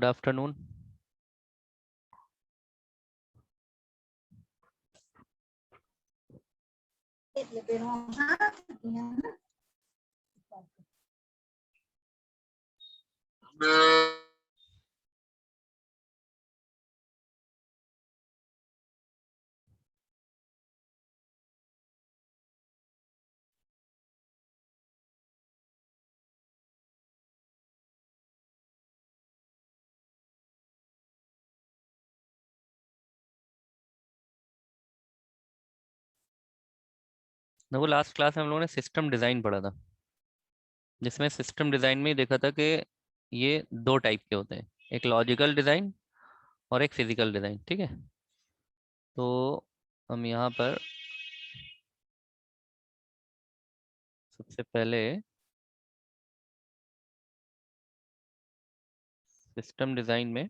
Good afternoon. देखो, last class में हम लोगों ने सिस्टम डिजाइन पढ़ा था, जिसमें सिस्टम डिजाइन में ही देखा था कि ये दो टाइप के होते हैं, एक लॉजिकल डिजाइन और एक फिजिकल डिजाइन। ठीक है, तो हम यहाँ पर सबसे पहले सिस्टम डिजाइन में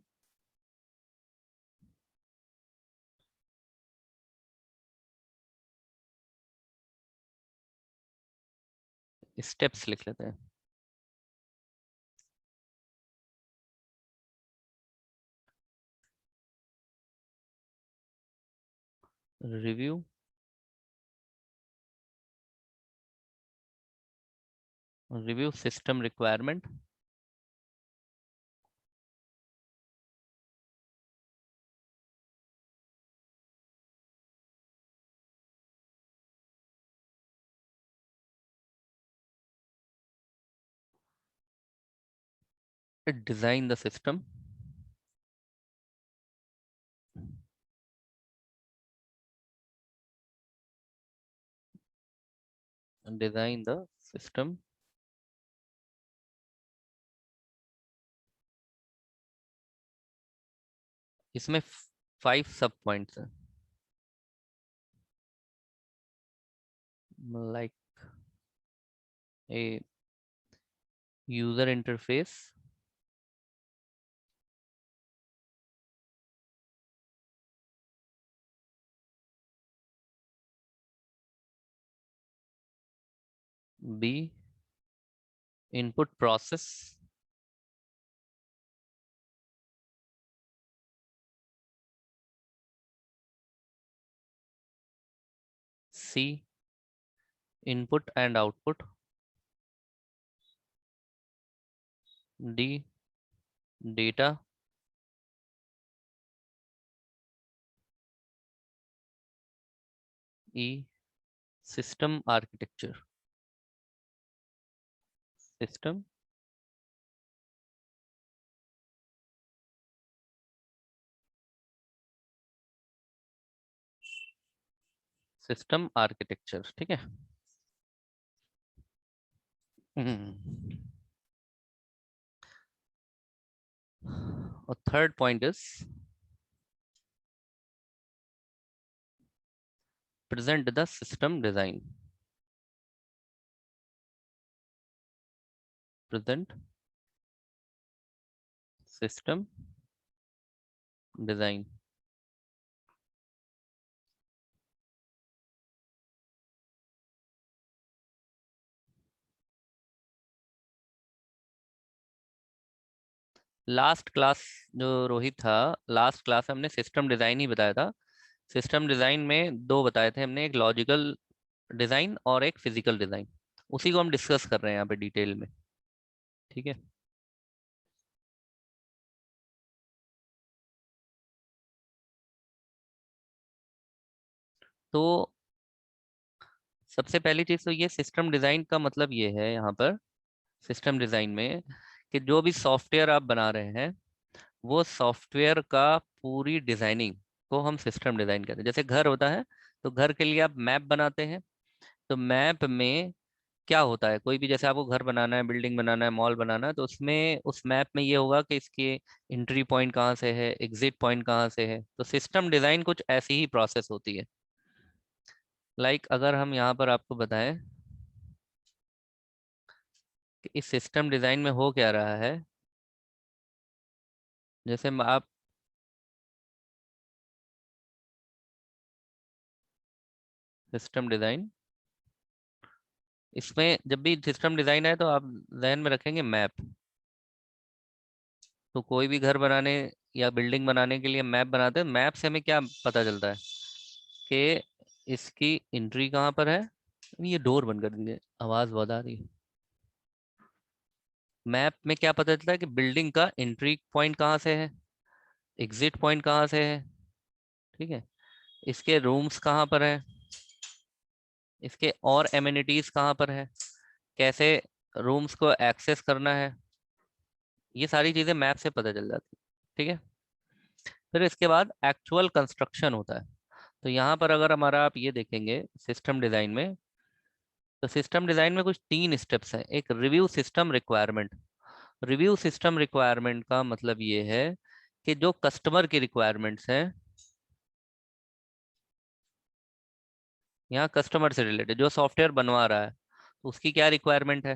स्टेप्स लिख लेते हैं। Review, review system requirement, design the system, design the system. इसमें 5 सब पॉइंट्स हैं, like A user interface, B input process, C input and output, D data, E system architecture. System system architecture. ठीक है। हम्म। और third point is present the system design. Present system design. Last class जो रोहित था, last class में हमने system design ही बताया था। सिस्टम डिजाइन में दो बताए थे हमने, एक लॉजिकल डिजाइन और एक फिजिकल डिजाइन। उसी को हम डिस्कस कर रहे हैं यहाँ पे डिटेल में। ठीक है। तो सबसे पहली चीज तो ये सिस्टम डिजाइन का मतलब ये है यहाँ पर, सिस्टम डिजाइन में, कि जो भी सॉफ्टवेयर आप बना रहे हैं वो सॉफ्टवेयर का पूरी डिजाइनिंग को हम सिस्टम डिजाइन कहते हैं। जैसे घर होता है, तो घर के लिए आप मैप बनाते हैं। तो मैप में क्या होता है, कोई भी, जैसे आपको घर बनाना है, बिल्डिंग बनाना है, मॉल बनाना है, तो उसमें उस मैप में ये होगा कि इसके एंट्री पॉइंट कहाँ से है, एग्जिट पॉइंट कहाँ से है। तो सिस्टम डिजाइन कुछ ऐसी ही प्रोसेस होती है। अगर हम यहाँ पर आपको बताएं कि इस सिस्टम डिजाइन में हो क्या रहा है। जैसे आप सिस्टम डिजाइन, इसमें जब भी सिस्टम डिजाइन है तो आप जहन में रखेंगे मैप। तो कोई भी घर बनाने या बिल्डिंग बनाने के लिए मैप बनाते हैं, मैप से हमें क्या पता चलता है कि इसकी एंट्री कहाँ पर है। ये डोर बंद कर दीजिए, आवाज बहुत आ रही है। मैप में क्या पता चलता है कि बिल्डिंग का एंट्री पॉइंट कहाँ से है, एग्जिट पॉइंट कहाँ से है, ठीक है, इसके रूम्स कहाँ पर है, इसके और एमिनिटीज कहाँ पर है, कैसे रूम्स को एक्सेस करना है, ये सारी चीजें मैप से पता चल जाती है। ठीक है, फिर इसके बाद एक्चुअल कंस्ट्रक्शन होता है। तो यहाँ पर अगर हमारा आप ये देखेंगे सिस्टम डिजाइन में, तो सिस्टम डिजाइन में कुछ 3 स्टेप्स हैं। एक review system requirement. Review system requirement का मतलब ये है कि जो कस्टमर की रिक्वायरमेंट्स हैं, यहाँ कस्टमर से रिलेटेड जो सॉफ्टवेयर बनवा रहा है, तो उसकी क्या रिक्वायरमेंट है,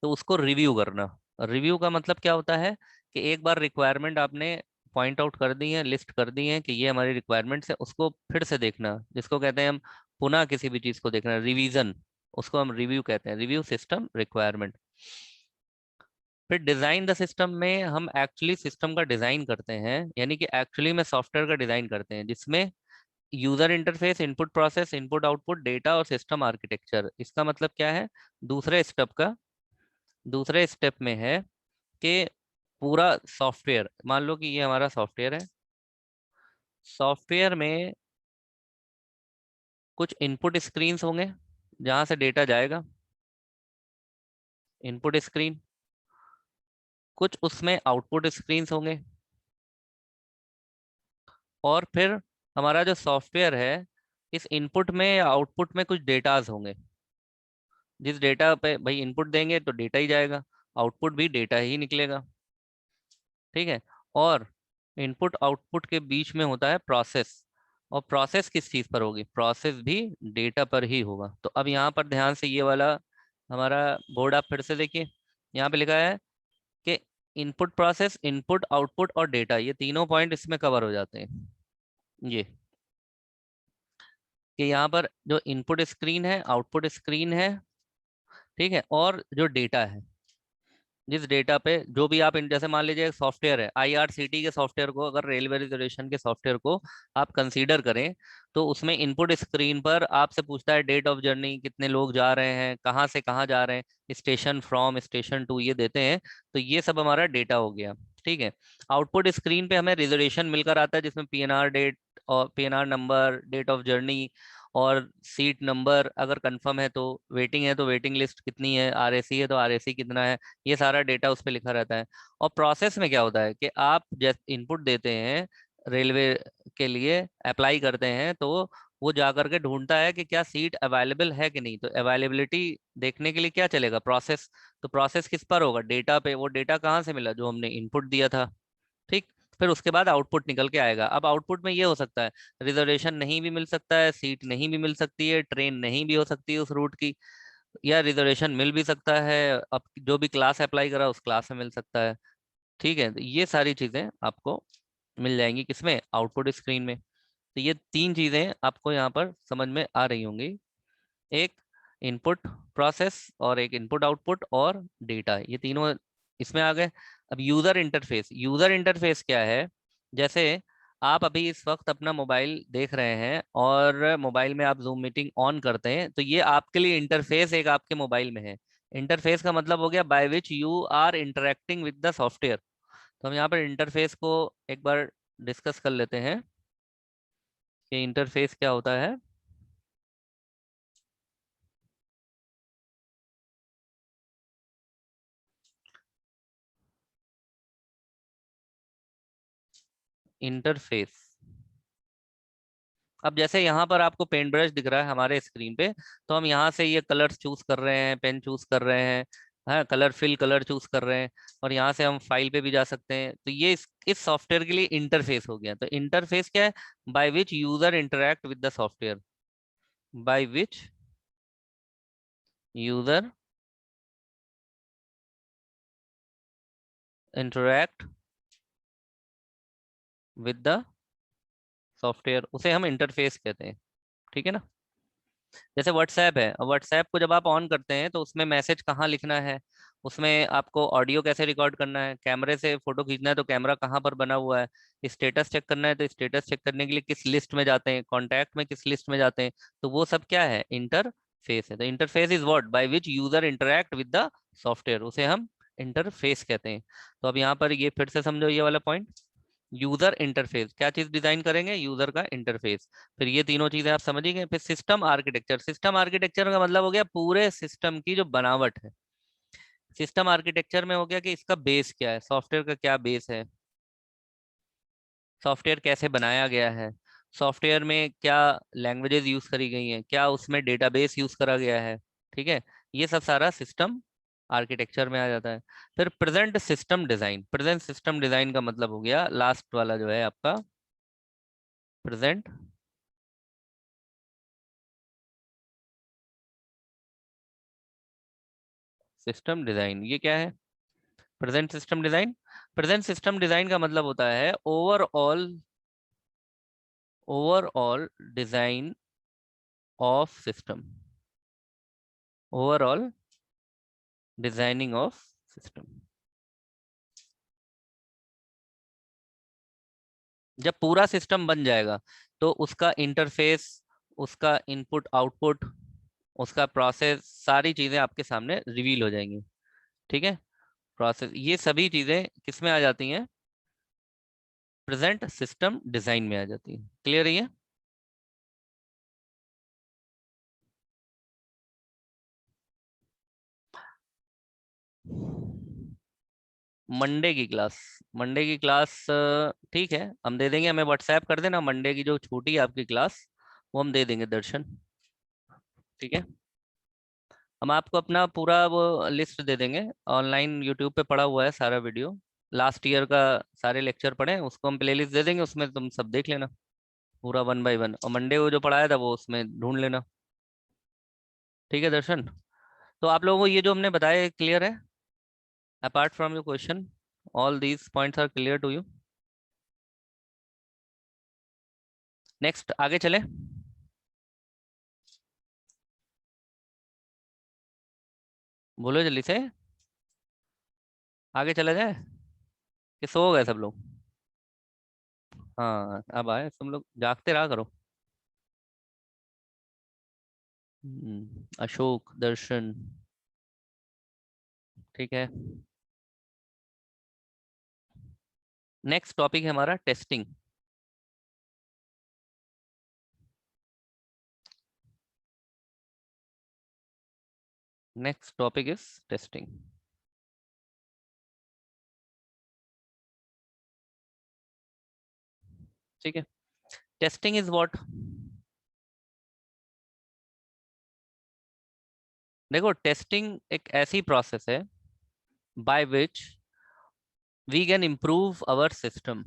तो उसको रिव्यू करना। रिव्यू का मतलब क्या होता है कि एक बार रिक्वायरमेंट आपने पॉइंट आउट कर दी है, लिस्ट कर दी है कि ये हमारी रिक्वायरमेंट्स है, उसको फिर से देखना, जिसको कहते हैं हम पुनः किसी भी चीज को देखना, रिवीजन, उसको हम रिव्यू कहते हैं, रिव्यू सिस्टम रिक्वायरमेंट। फिर डिजाइन द सिस्टम में हम एक्चुअली सिस्टम का डिजाइन करते हैं, यानी कि एक्चुअली में सॉफ्टवेयर का डिजाइन करते हैं, जिसमें user interface, input process, input output, data और सिस्टम आर्किटेक्चर। इसका मतलब क्या है, दूसरे स्टेप का, दूसरे स्टेप में है कि पूरा सॉफ्टवेयर, मान लो कि ये हमारा सॉफ्टवेयर है, सॉफ्टवेयर में कुछ इनपुट स्क्रीन्स होंगे जहां से डेटा जाएगा, इनपुट स्क्रीन, कुछ उसमें आउटपुट स्क्रीन्स होंगे, और फिर हमारा जो सॉफ्टवेयर है, इस इनपुट में या आउटपुट में कुछ डेटाज होंगे। जिस डेटा पे भाई इनपुट देंगे तो डेटा ही जाएगा, आउटपुट भी डेटा ही निकलेगा। ठीक है, और इनपुट आउटपुट के बीच में होता है प्रोसेस। और प्रोसेस किस चीज़ पर होगी, प्रोसेस भी डेटा पर ही होगा। तो अब यहाँ पर ध्यान से ये वाला हमारा बोर्ड आप फिर से देखिए, यहाँ पे लिखा है कि इनपुट प्रोसेस, इनपुट आउटपुट और डेटा, ये तीनों पॉइंट इसमें कवर हो जाते हैं। ये कि यहाँ पर जो इनपुट स्क्रीन है, आउटपुट स्क्रीन है, ठीक है, और जो डेटा है, जिस डेटा पे जो भी आप जैसे मान लीजिए सॉफ्टवेयर है, आईआरसीटी के सॉफ्टवेयर को, अगर रेलवे रिजर्वेशन के सॉफ्टवेयर को आप कंसीडर करें, तो उसमें इनपुट स्क्रीन पर आपसे पूछता है डेट ऑफ जर्नी, कितने लोग जा रहे हैं, कहाँ से कहाँ जा रहे हैं, स्टेशन फ्रॉम, स्टेशन टू, ये देते हैं। तो ये सब हमारा डेटा हो गया। ठीक है, आउटपुट स्क्रीन पे हमें रिजर्वेशन मिलकर आता है, जिसमें पीएनआर डेट और PNR number, date of journey, और सीट नंबर अगर कंफर्म है तो, वेटिंग है तो वेटिंग लिस्ट कितनी है, आरएसी है तो आरएसी कितना है, ये सारा डेटा उस पर लिखा रहता है। और प्रोसेस में क्या होता है कि आप जैसे इनपुट देते हैं रेलवे के लिए, अप्लाई करते हैं, तो वो जा करके ढूंढता है कि क्या सीट अवेलेबल है कि नहीं। तो अवेलेबिलिटी देखने के लिए क्या चलेगा, प्रोसेस। तो प्रोसेस किस पर होगा, डेटा पे। वो डेटा कहाँ से मिला, जो हमने इनपुट दिया था। ठीक, फिर उसके बाद आउटपुट निकल के आएगा। अब आउटपुट में ये हो सकता है, रिजर्वेशन नहीं भी मिल सकता है, सीट नहीं भी मिल सकती है, ट्रेन नहीं भी हो सकती है उस रूट की, या रिजर्वेशन मिल भी सकता है, अब जो भी क्लास अप्लाई करा उस क्लास में मिल सकता है। ठीक है, तो ये सारी चीजें आपको मिल जाएंगी किसमें, आउटपुट स्क्रीन में। तो ये 3 चीजें आपको यहाँ पर समझ में आ रही होंगी, एक इनपुट प्रोसेस, और एक इनपुट आउटपुट, और डेटा, ये तीनों इसमें आ गए। अब यूजर इंटरफेस, यूजर इंटरफेस क्या है, जैसे आप अभी इस वक्त अपना मोबाइल देख रहे हैं और मोबाइल में आप जूम मीटिंग ऑन करते हैं, तो ये आपके लिए इंटरफेस एक आपके मोबाइल में है। इंटरफेस का मतलब हो गया by which you are interacting with the software. तो हम यहाँ पर इंटरफेस को एक बार डिस्कस कर लेते हैं कि इंटरफेस क्या होता है। इंटरफेस, अब जैसे यहाँ पर आपको पेंट ब्रश दिख रहा है हमारे स्क्रीन पे, तो हम यहाँ से ये कलर्स चूज कर रहे हैं, पेन चूज कर रहे हैं, हाँ, कलर फिल कलर चूज कर रहे हैं, और यहाँ से हम फाइल पे भी जा सकते हैं। तो ये इस सॉफ्टवेयर के लिए इंटरफेस हो गया। तो इंटरफेस क्या है, by which user interact with the software, by which user interact with the software, उसे हम इंटरफेस कहते हैं। ठीक है ना, जैसे व्हाट्सएप है, व्हाट्सएप को जब आप ऑन करते हैं तो उसमें मैसेज कहाँ लिखना है, उसमें आपको ऑडियो कैसे रिकॉर्ड करना है, कैमरे से फोटो खींचना है तो कैमरा कहाँ पर बना हुआ है, स्टेटस चेक करना है तो स्टेटस चेक करने के लिए किस लिस्ट में जाते हैं, कॉन्टैक्ट में किस लिस्ट में जाते हैं, तो वो सब क्या है, इंटरफेस है। तो interface is what by which user interact with the software, उसे हम इंटरफेस कहते हैं। तो अब यहाँ पर ये फिर से समझो ये वाला पॉइंट, यूजर इंटरफेस, क्या चीज डिजाइन करेंगे, यूजर का इंटरफेस। फिर ये तीनों चीजें आप समझ ही गए। फिर सिस्टम आर्किटेक्चर, सिस्टम आर्किटेक्चर का मतलब हो गया पूरे सिस्टम की जो बनावट है। सिस्टम आर्किटेक्चर में हो गया कि इसका बेस क्या है, सॉफ्टवेयर का क्या बेस है, सॉफ्टवेयर कैसे बनाया गया है, सॉफ्टवेयर में क्या लैंग्वेजेस यूज करी गई हैं, क्या उसमें डेटाबेस यूज करा गया है। ठीक है, ये सब सारा सिस्टम आर्किटेक्चर में आ जाता है। फिर present system design, present system design का मतलब हो गया लास्ट वाला जो है आपका प्रेजेंट सिस्टम डिजाइन। ये क्या है present system design? Present system design का मतलब होता है overall, overall design of system, overall designing of system. जब पूरा सिस्टम बन जाएगा तो उसका इंटरफेस, उसका इनपुट आउटपुट, उसका प्रोसेस, सारी चीजें आपके सामने रिवील हो जाएंगी। ठीक है, प्रोसेस, ये सभी चीजें किस में आ जाती हैं, प्रेजेंट सिस्टम डिजाइन में आ जाती है। क्लियर है ये? मंडे की क्लास, मंडे की क्लास ठीक है, हम दे देंगे, हमें व्हाट्सएप कर देना मंडे की जो छूटी है आपकी क्लास, वो हम दे देंगे दर्शन। ठीक है, हम आपको अपना पूरा वो लिस्ट दे देंगे, ऑनलाइन यूट्यूब पे पड़ा हुआ है सारा वीडियो, लास्ट ईयर का सारे लेक्चर पढ़े हैं, उसको हम प्लेलिस्ट दे देंगे, उसमें तुम सब देख लेना पूरा वन बाय वन, और मंडे को जो पढ़ाया था वो उसमें ढूंढ लेना। ठीक है दर्शन, तो आप लोगों को ये जो हमने बताया क्लियर है? Apart from your question, all these points are clear to you? Next आगे चले, बोलो जल्दी से, आगे चला जाए कि सो गए सब लोग? हाँ अब आए, तुम लोग जागते रहा करो। अशोक, दर्शन, ठीक है। नेक्स्ट टॉपिक है हमारा testing. Next topic is testing. ठीक है, टेस्टिंग इज व्हाट, देखो टेस्टिंग एक ऐसी प्रोसेस है by which we can improve our system.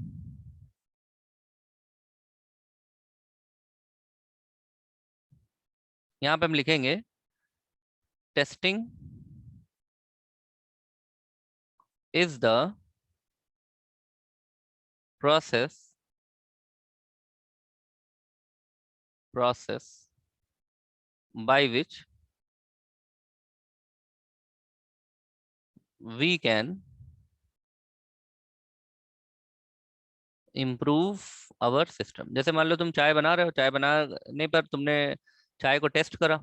यहाँ पे हम लिखेंगे testing is the process, process by which we can improve our system. जैसे मान लो तुम चाय बना रहे हो, चाय बनाने पर तुमने चाय को टेस्ट करा,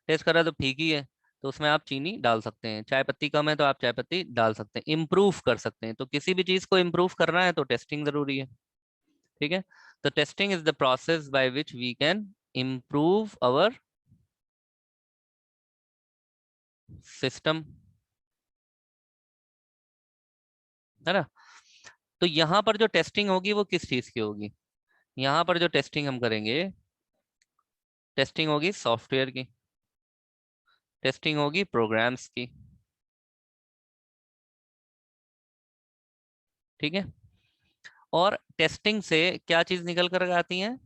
टेस्ट करा तो फीकी है, तो उसमें आप चीनी डाल सकते हैं, चाय पत्ती कम है तो आप चाय पत्ती डाल सकते हैं, इम्प्रूव कर सकते हैं। तो किसी भी चीज को इम्प्रूव करना है तो टेस्टिंग जरूरी है। ठीक है, तो testing is the process by which we can improve our system, है ना। तो यहाँ पर जो टेस्टिंग होगी वो किस चीज की होगी, यहाँ पर जो टेस्टिंग हम करेंगे, टेस्टिंग होगी सॉफ्टवेयर की, टेस्टिंग होगी प्रोग्राम्स की। ठीक है, और टेस्टिंग से क्या चीज निकल कर आती है,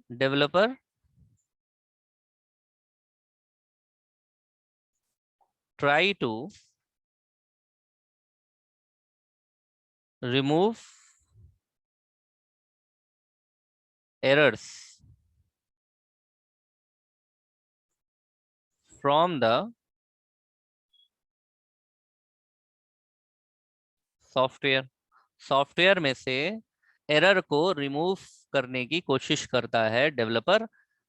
developer try to remove errors from the software, software में से एरर को रिमूव करने की कोशिश करता है डेवलपर,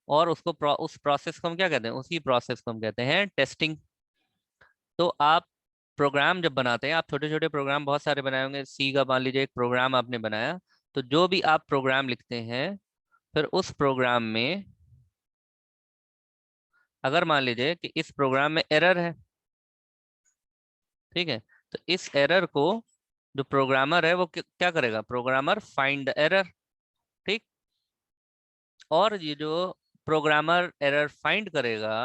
और उसको उस प्रोसेस को हम क्या कहते हैं, उसी प्रोसेस को हम कहते हैं टेस्टिंग। तो आप प्रोग्राम जब बनाते हैं, आप छोटे छोटे प्रोग्राम बहुत सारे बनाए होंगे, सी का मान लीजिए एक प्रोग्राम आपने बनाया, तो जो भी आप प्रोग्राम लिखते हैं, फिर उस प्रोग्राम में अगर मान लीजिए कि इस प्रोग्राम में एरर है, ठीक है, तो इस एरर को जो प्रोग्रामर है वो क्या करेगा, प्रोग्रामर फाइंड द एरर, ठीक। और ये जो प्रोग्रामर एरर फाइंड करेगा